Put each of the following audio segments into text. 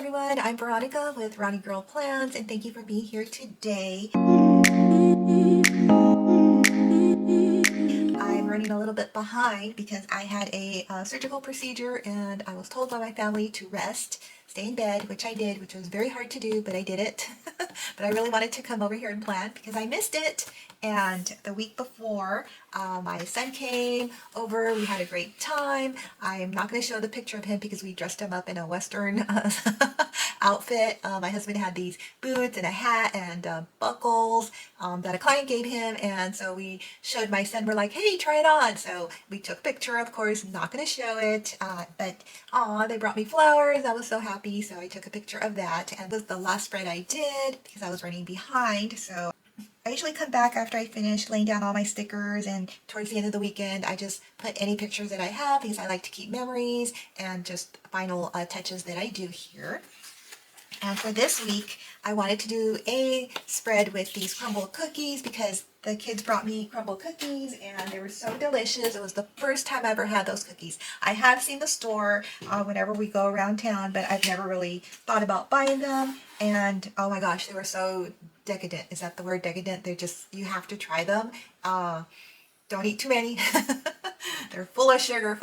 everyone, I'm Veronica with Ronnie Girl Plans, and thank you for being here today. I'm running a little bit behind because I had a surgical procedure and I was told by my family to rest, stay in bed, which I did, which was very hard to do, but I did it. But I really wanted to come over here and plan because I missed it. And the week before, my son came over. We had a great time. I'm not going to show the picture of him because we dressed him up in a Western outfit. My husband had these boots and a hat and buckles that a client gave him. And so we showed my son, we're like, hey, try it on. So we took a picture, of course, not going to show it. But they brought me flowers. I was so happy. So I took a picture of that. And it was the last spread I did because I was running behind. So I usually come back after I finish laying down all my stickers, and towards the end of the weekend I just put any pictures that I have because I like to keep memories and just final touches that I do here. And for this week I wanted to do a spread with these crumble cookies because the kids brought me crumble cookies and they were so delicious. It was the first time I ever had those cookies. I have seen the store whenever we go around town, but I've never really thought about buying them. And oh my gosh, they were so decadent. Is that the word, decadent? They're just, you have to try them. Don't eat too many. They're full of sugar,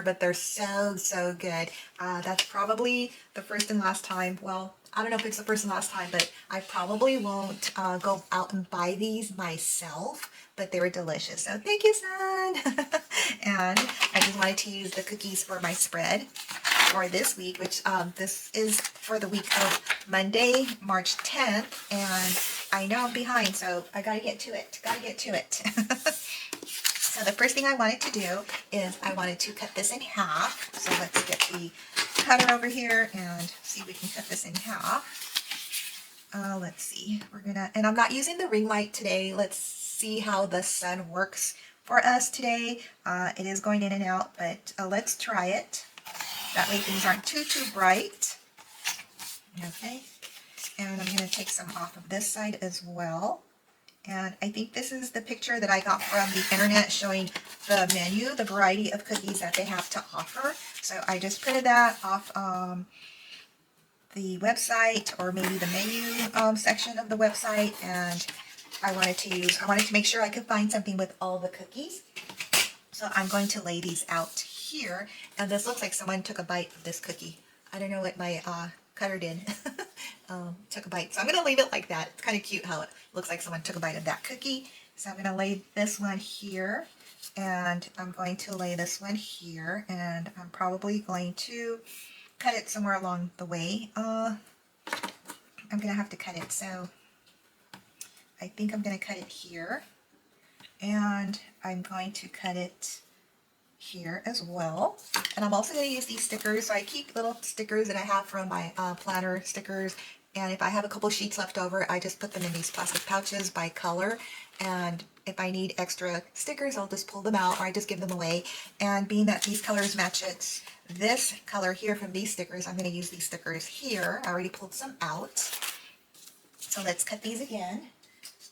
but they're so good. That's probably the first and last time. Well, I don't know if it's the first and last time, but I probably won't go out and buy these myself, but they were delicious. So thank you, son. And I just wanted to use the cookies for my spread for this week, which this is for the week of Monday, March 10th, and I know I'm behind, so I gotta get to it. So the first thing I wanted to do is I wanted to cut this in half. So let's get the cutter over here and see if we can cut this in half. Let's see, and I'm not using the ring light today. Let's see how the sun works for us today. It is going in and out, but let's try it. That way things aren't too bright. Okay, and I'm going to take some off of this side as well. And I think this is the picture that I got from the internet showing the menu, the variety of cookies that they have to offer. So I just printed that off the website, or maybe the menu section of the website, and I wanted to make sure I could find something with all the cookies. So I'm going to lay these out here, and this looks like someone took a bite of this cookie. I don't know what my cutter did. Took a bite. So I'm going to leave it like that. It's kind of cute how it looks like someone took a bite of that cookie. So I'm going to lay this one here, and I'm going to lay this one here, and I'm probably going to cut it somewhere along the way. I'm going to have to cut it, so I think I'm going to cut it here, and I'm going to cut it here as well. And I'm also going to use these stickers. So I keep little stickers that I have from my planner stickers, and if I have a couple sheets left over, I just put them in these plastic pouches by color, and if I need extra stickers, I'll just pull them out, or I just give them away. And being that these colors match this color here from these stickers, I'm going to use these stickers here. I already pulled some out. So let's cut these again.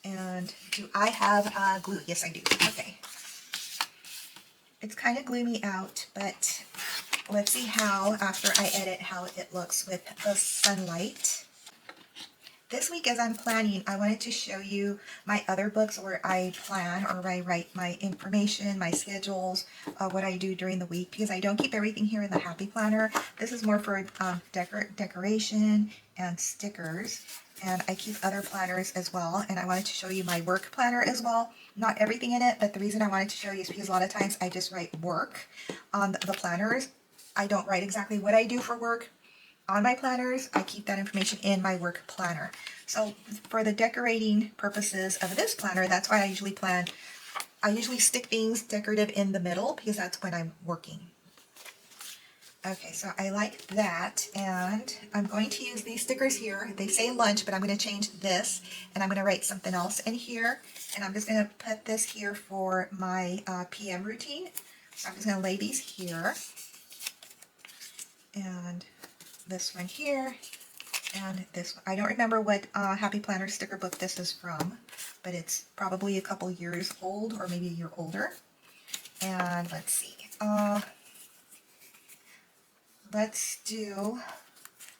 And do I have glue? Yes, I do. Okay. It's kind of gloomy out, but let's see how, after I edit, how it looks with the sunlight. This week, as I'm planning, I wanted to show you my other books where I plan, or where I write my information, my schedules, what I do during the week, because I don't keep everything here in the Happy Planner. This is more for decoration and stickers, and I keep other planners as well, and I wanted to show you my work planner as well. Not everything in it, but the reason I wanted to show you is because a lot of times I just write work on the planners. I don't write exactly what I do for work on my planners. I keep that information in my work planner. So for the decorating purposes of this planner, that's why I usually stick things decorative in the middle, because that's when I'm working. Okay, so I like that, and I'm going to use these stickers here. They say lunch, but I'm going to change this, and I'm going to write something else in here, and I'm just going to put this here for my PM routine. So I'm just going to lay these here, and this one here, and this one. I don't remember what Happy Planner sticker book this is from, but it's probably a couple years old, or maybe a year older. And let's see. Let's do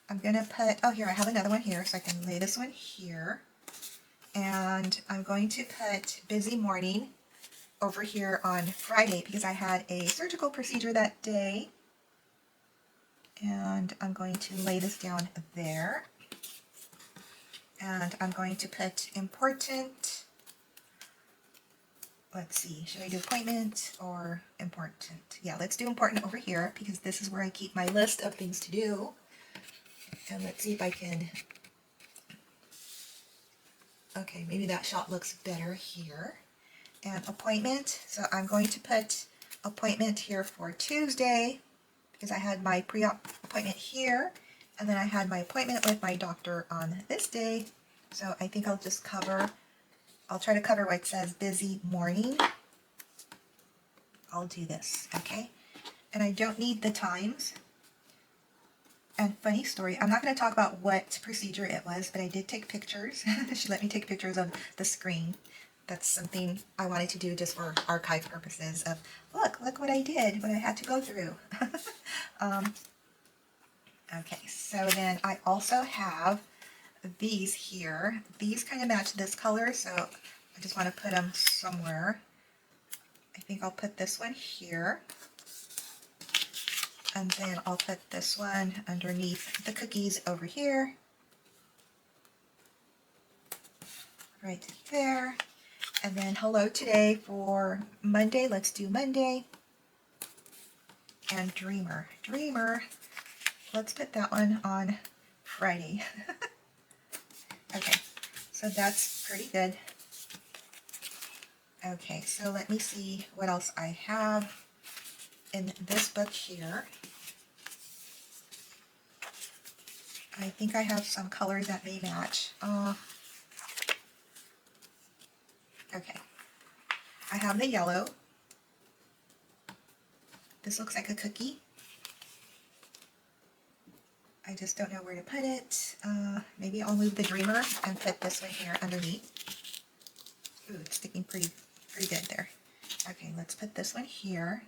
I'm going to put, oh here, I have another one here, so I can lay this one here. And I'm going to put busy morning over here on Friday because I had a surgical procedure that day. And I'm going to lay this down there. And I'm going to put important, let's see, should I do appointment or important? Yeah, let's do important over here because this is where I keep my list of things to do. And let's see if I can, okay, maybe that shot looks better here. And appointment, so I'm going to put appointment here for Tuesday because I had my pre-op appointment here. And then I had my appointment with my doctor on this day. So I think I'll just cover, I'll try to cover where it says busy morning. I'll do this, okay? And I don't need the times. And funny story, I'm not going to talk about what procedure it was, but I did take pictures. She let me take pictures of the screen. That's something I wanted to do just for archive purposes of, look what I did, what I had to go through. Okay, so then I also have these here. These kind of match this color, so I just want to put them somewhere. I think I'll put this one here. And then I'll put this one underneath the cookies over here. Right there. And then hello today for Monday. Let's do Monday. And Dreamer. Dreamer. Let's put that one on Friday. Okay, so that's pretty good. Okay, so let me see what else I have in this book here. I think I have some colors that may match. Okay, I have the yellow. This looks like a cookie. I just don't know where to put it. Maybe I'll move the Dreamer and put this one here underneath. Ooh, it's sticking pretty good there. Okay, let's put this one here.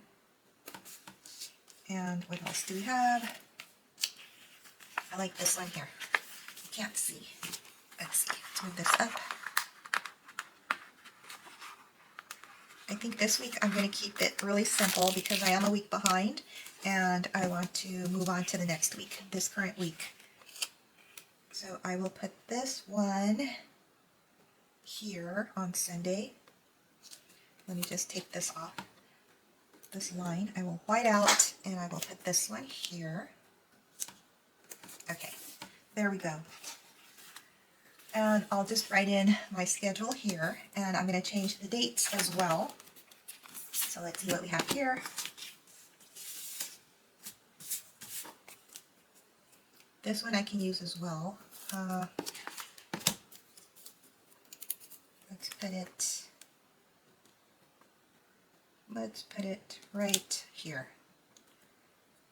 And what else do we have? I like this one here. You can't see. Let's see. Let's move this up. I think this week I'm going to keep it really simple because I am a week behind and I want to move on to the next week, this current week. So I will put this one here on Sunday. Let me just take this off, this line. I will white out and I will put this one here. Okay, there we go. And I'll just write in my schedule here and I'm going to change the dates as well. So let's see what we have here. This one I can use as well. Let's put it right here.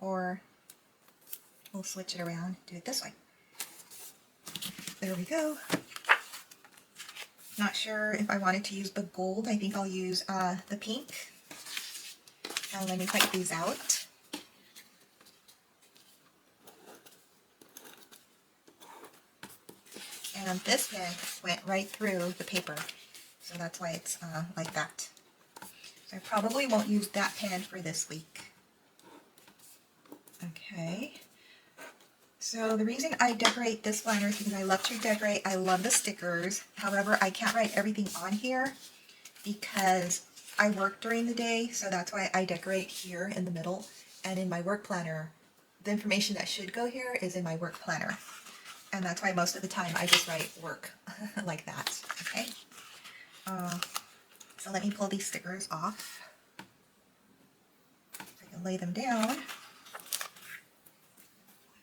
Or we'll switch it around, do it this way. There we go. Not sure if I wanted to use the gold. I think I'll use the pink. Now let me type these out. And this pen went right through the paper, so that's why it's like that. So I probably won't use that pen for this week. Okay. So the reason I decorate this liner is because I love to decorate. I love the stickers. However, I can't write everything on here because I work during the day, so that's why I decorate here in the middle. And in my work planner, the information that should go here is in my work planner. And that's why most of the time I just write work like that, okay? So let me pull these stickers off. So I can lay them down. Let's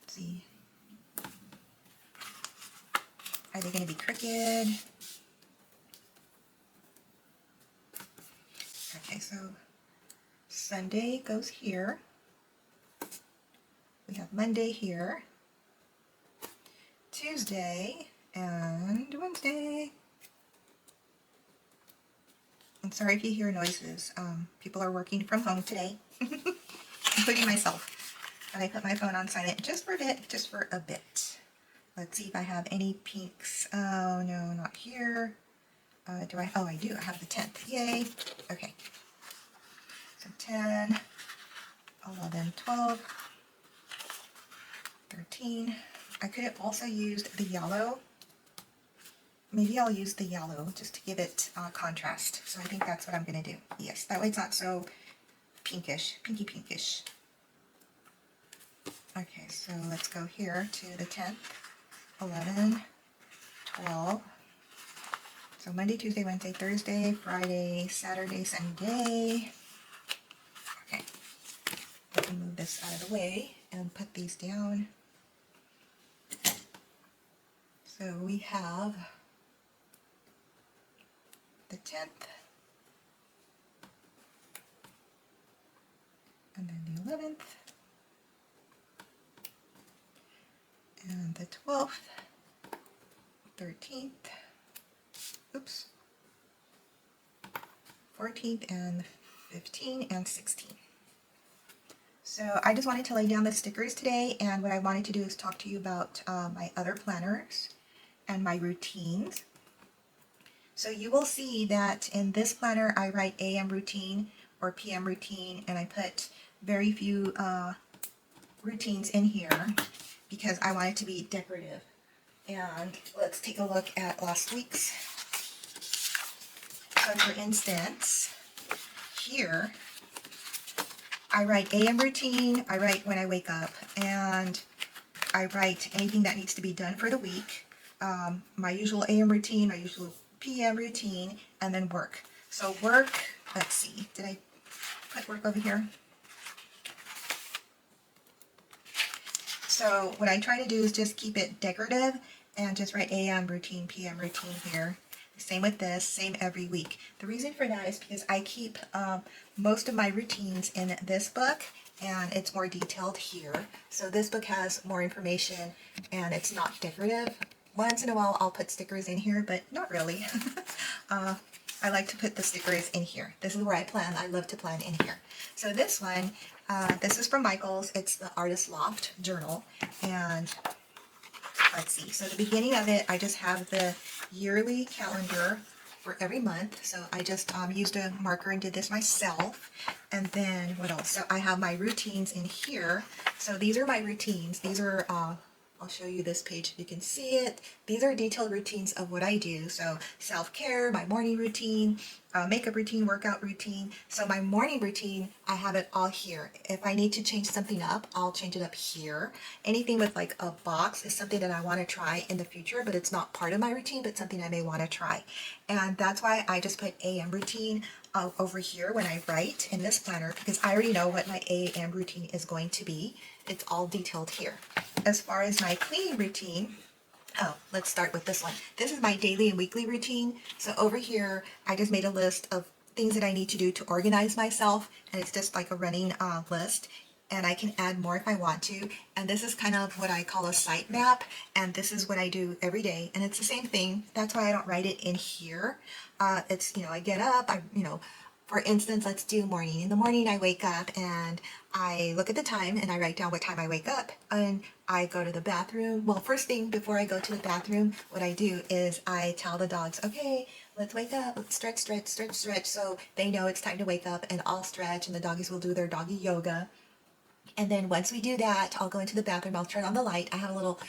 see. Are they going to be crooked? Okay, so Sunday goes here. We have Monday here. Tuesday and Wednesday. I'm sorry if you hear noises. People are working from home today, including myself. And I put my phone on silent just for a bit, Let's see if I have any pinks. Oh, no, not here. Do I? Oh, I do. I have the 10th. Yay. Okay. So 10, 11, 12, 13. I could have also used the yellow. Maybe I'll use the yellow just to give it contrast. So I think that's what I'm going to do. Yes, that way it's not so pinkish, pinkish. Okay, so let's go here to the 10th, 11, 12. So Monday, Tuesday, Wednesday, Thursday, Friday, Saturday, Sunday. Okay, let me move this out of the way and put these down. So we have the 10th, and then the 11th, and the 12th, 13th, oops, 14th, and 15, and 16. So I just wanted to lay down the stickers today, and what I wanted to do is talk to you about my other planners and my routines. So you will see that in this planner I write AM routine or PM routine, and I put very few routines in here because I want it to be decorative. And let's take a look at last week's. So for instance, here I write AM routine, I write when I wake up, and I write anything that needs to be done for the week. My usual AM routine, my usual PM routine, and then work. So work, let's see, did I put work over here? So what I try to do is just keep it decorative and just write AM routine, PM routine here. Same with this, same every week. The reason for that is because I keep most of my routines in this book, and it's more detailed here. So this book has more information and it's not decorative. Once in a while I'll put stickers in here, but not really. I like to put the stickers in here. This is where I plan. I love to plan in here. So this one, this is from Michael's. It's the Artist Loft Journal. And let's see. So the beginning of it, I just have the yearly calendar for every month. So I just used a marker and did this myself. And then what else? So I have my routines in here. So these are my routines. These are I'll show you this page if you can see it. These are detailed routines of what I do. So self-care, my morning routine, makeup routine, workout routine. So my morning routine, I have it all here. If I need to change something up, I'll change it up here. Anything with like a box is something that I want to try in the future, but it's not part of my routine, but something I may want to try. And that's why I just put AM routine over here when I write in this planner, because I already know what my AM routine is going to be. It's all detailed here. As far as my cleaning routine, oh, let's start with this one. This is my daily and weekly routine. So over here, I just made a list of things that I need to do to organize myself, and it's just like a running list. And I can add more if I want to. And this is kind of what I call a site map, and this is what I do every day. And it's the same thing. That's why I don't write it in here. It's, you know, I get up, for instance, let's do morning. In the morning, I wake up and I look at the time and I write down what time I wake up, and I go to the bathroom. Well, first thing before I go to the bathroom, what I do is I tell the dogs, okay, let's wake up, let's stretch, stretch, stretch, stretch. So they know it's time to wake up, and I'll stretch, and the doggies will do their doggy yoga. And then once we do that, I'll go into the bathroom, I'll turn on the light. I have a little,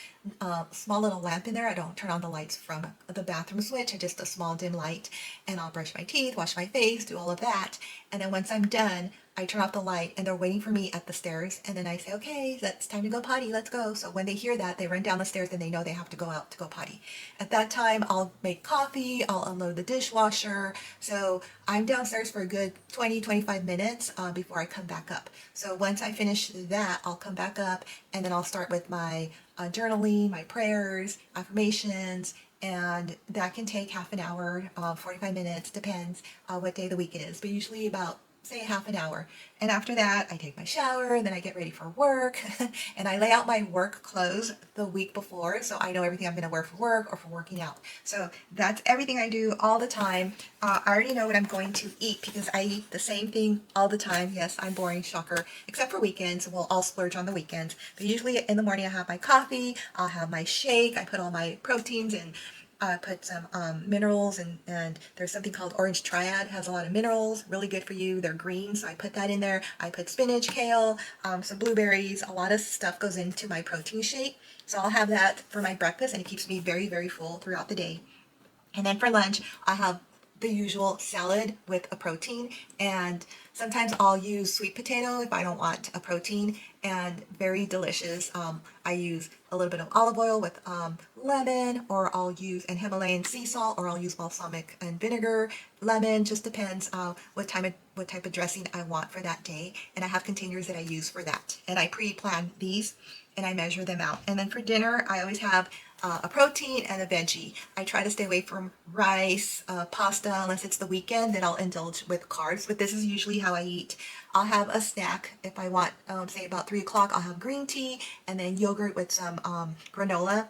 small little lamp in there. I don't turn on the lights from the bathroom switch, just a small dim light. And I'll brush my teeth, wash my face, do all of that. And then once I'm done, I turn off the light, and they're waiting for me at the stairs. And then I say, okay, it's time to go potty, let's go. So when they hear that, they run down the stairs and they know they have to go out to go potty. At that time, I'll make coffee, I'll unload the dishwasher. So I'm downstairs for a good 20-25 minutes before I come back up. So once I finish that, I'll come back up, and then I'll start with my journaling, my prayers, affirmations, and that can take half an hour, 45 minutes, depends what day of the week it is, but usually about say half an hour. And after that, I take my shower, and then I get ready for work, and I lay out my work clothes the week before, so I know everything I'm going to wear for work or for working out. So that's everything I do all the time. I already know what I'm going to eat because I eat the same thing all the time. Yes, I'm boring, shocker, except for weekends. We'll all splurge on the weekends. But usually in the morning I have my coffee, I'll have my shake, I put all my proteins and put some minerals, and there's something called Orange Triad, has a lot of minerals, really good for you. They're green, so I put that in there. I put spinach, kale, some blueberries, a lot of stuff goes into my protein shake. So I'll have that for my breakfast, and it keeps me very, very full throughout the day. And then for lunch, I have the usual salad with a protein, and sometimes I'll use sweet potato if I don't want a protein, and very delicious. I use a little bit of olive oil with lemon, or I'll use an Himalayan sea salt, or I'll use balsamic and vinegar, lemon, just depends what type of dressing I want for that day. And I have containers that I use for that. And I pre-plan these and I measure them out. And then for dinner, I always have a protein and a veggie. I try to stay away from rice, pasta, unless it's the weekend, then I'll indulge with carbs, but this is usually how I eat. I'll have a snack if I want, say about 3 o'clock, I'll have green tea and then yogurt with some granola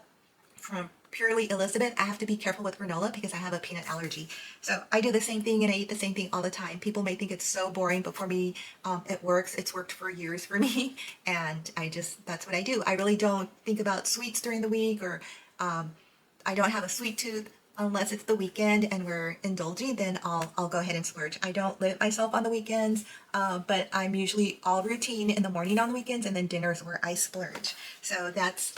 from Purely Elizabeth. I have to be careful with granola because I have a peanut allergy. So I do the same thing and I eat the same thing all the time. People may think it's so boring, but for me, it works. It's worked for years for me. And that's what I do. I really don't think about sweets during the week, or I don't have a sweet tooth unless it's the weekend and we're indulging, then I'll go ahead and splurge. I don't limit myself on the weekends, but I'm usually all routine in the morning on the weekends, and then dinners where I splurge. So that's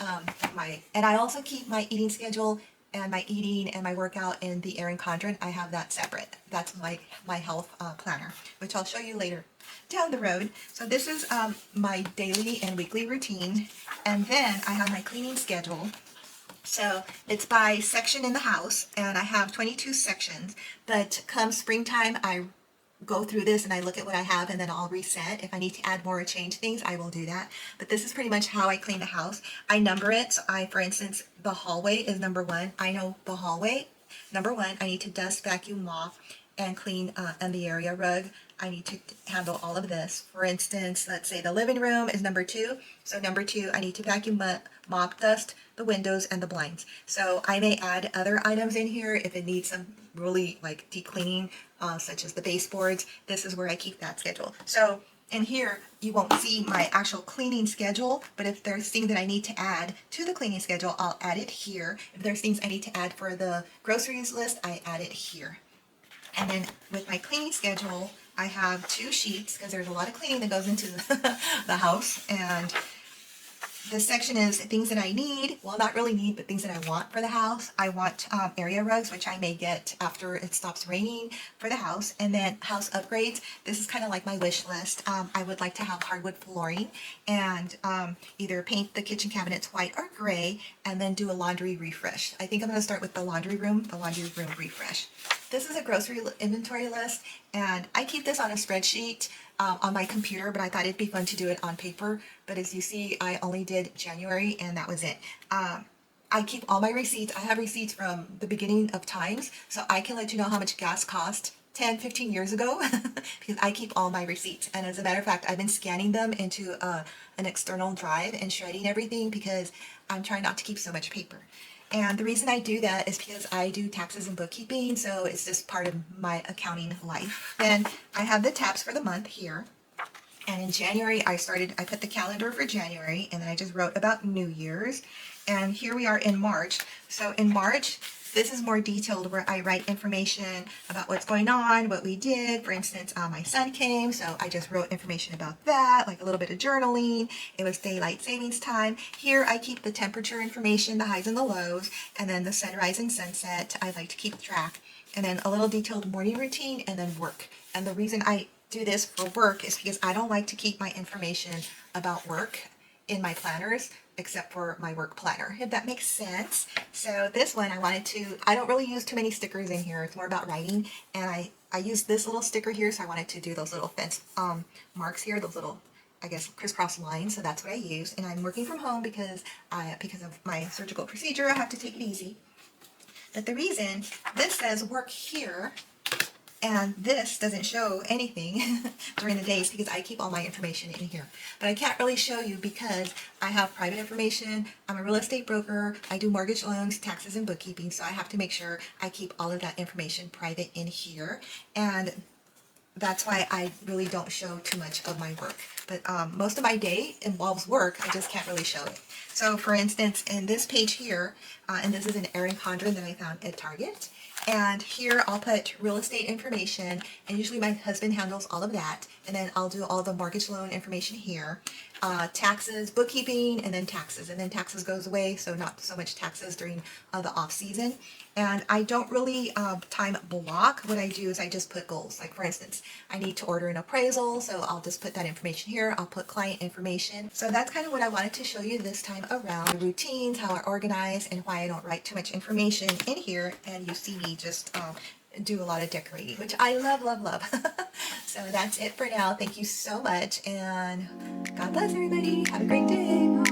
and I also keep my eating schedule and my eating and my workout in the Erin Condren. I have that separate. That's my health planner, which I'll show you later down the road. So this is my daily and weekly routine, and then I have my cleaning schedule. So it's by section in the house, and I have 22 sections, but come springtime, I go through this and I look at what I have, and then I'll reset. If I need to add more or change things, I will do that. But this is pretty much how I clean the house. I number it. So for instance, the hallway is number 1. I know the hallway, number 1, I need to dust, vacuum, mop, and clean and the area rug. I need to handle all of this. For instance, let's say the living room is number 2. So number 2, I need to vacuum, mop, dust the windows and the blinds. So I may add other items in here if it needs some really like deep cleaning, such as the baseboards. This is where I keep that schedule. So in here, you won't see my actual cleaning schedule, but if there's things that I need to add to the cleaning schedule, I'll add it here. If there's things I need to add for the groceries list, I add it here. And then with my cleaning schedule, I have 2 sheets because there's a lot of cleaning that goes into the house. And this section is things that I need, well, not really need, but things that I want for the house. I want area rugs, which I may get after it stops raining for the house. And then house upgrades. This is kind of like my wish list. I would like to have hardwood flooring and either paint the kitchen cabinets white or gray, and then do a laundry refresh. I think I'm going to start with the laundry room refresh. This is a grocery inventory list, and I keep this on a spreadsheet on my computer, but I thought it'd be fun to do it on paper. But as you see, I only did January, and that was it. I keep all my receipts. I have receipts from the beginning of times, so I can let you know how much gas cost 10, 15 years ago, because I keep all my receipts. And as a matter of fact, I've been scanning them into an external drive and shredding everything because I'm trying not to keep so much paper. And the reason I do that is because I do taxes and bookkeeping, so it's just part of my accounting life. Then I have the tabs for the month here. And in January, I put the calendar for January, and then I just wrote about New Year's. And here we are in March. So in March, this is more detailed, where I write information about what's going on, what we did. For instance, my son came, so I just wrote information about that, like a little bit of journaling. It was daylight savings time. Here I keep the temperature information, the highs and the lows, and then the sunrise and sunset. I like to keep track. And then a little detailed morning routine, and then work. And the reason I do this for work is because I don't like to keep my information about work in my planners, except for my work planner, if that makes sense. So this one, I don't really use too many stickers in here. It's more about writing. And I use this little sticker here, so I wanted to do those little fence marks here, those little, I guess, crisscross lines. So that's what I use. And I'm working from home because of my surgical procedure, I have to take it easy. But the reason this says work here And this doesn't show anything during the days because I keep all my information in here. But I can't really show you because I have private information. I'm a real estate broker. I do mortgage loans, taxes, and bookkeeping. So I have to make sure I keep all of that information private in here. And that's why I really don't show too much of my work. But most of my day involves work. I just can't really show it. So for instance, in this page here, and this is an Erin Condren that I found at Target. And here I'll put real estate information, and usually my husband handles all of that. And then I'll do all the mortgage loan information here, taxes, bookkeeping, and then taxes. And then taxes goes away, so not so much taxes during the off season. And I don't really time block. What I do is I just put goals. Like for instance, I need to order an appraisal, so I'll just put that information here. I'll put client information. So that's kind of what I wanted to show you this time around. The routines, how I organize, and why I don't write too much information in here. And you see me just do a lot of decorating, which I love, love, love. So that's it for now. Thank you so much, and God bless everybody. Have a great day.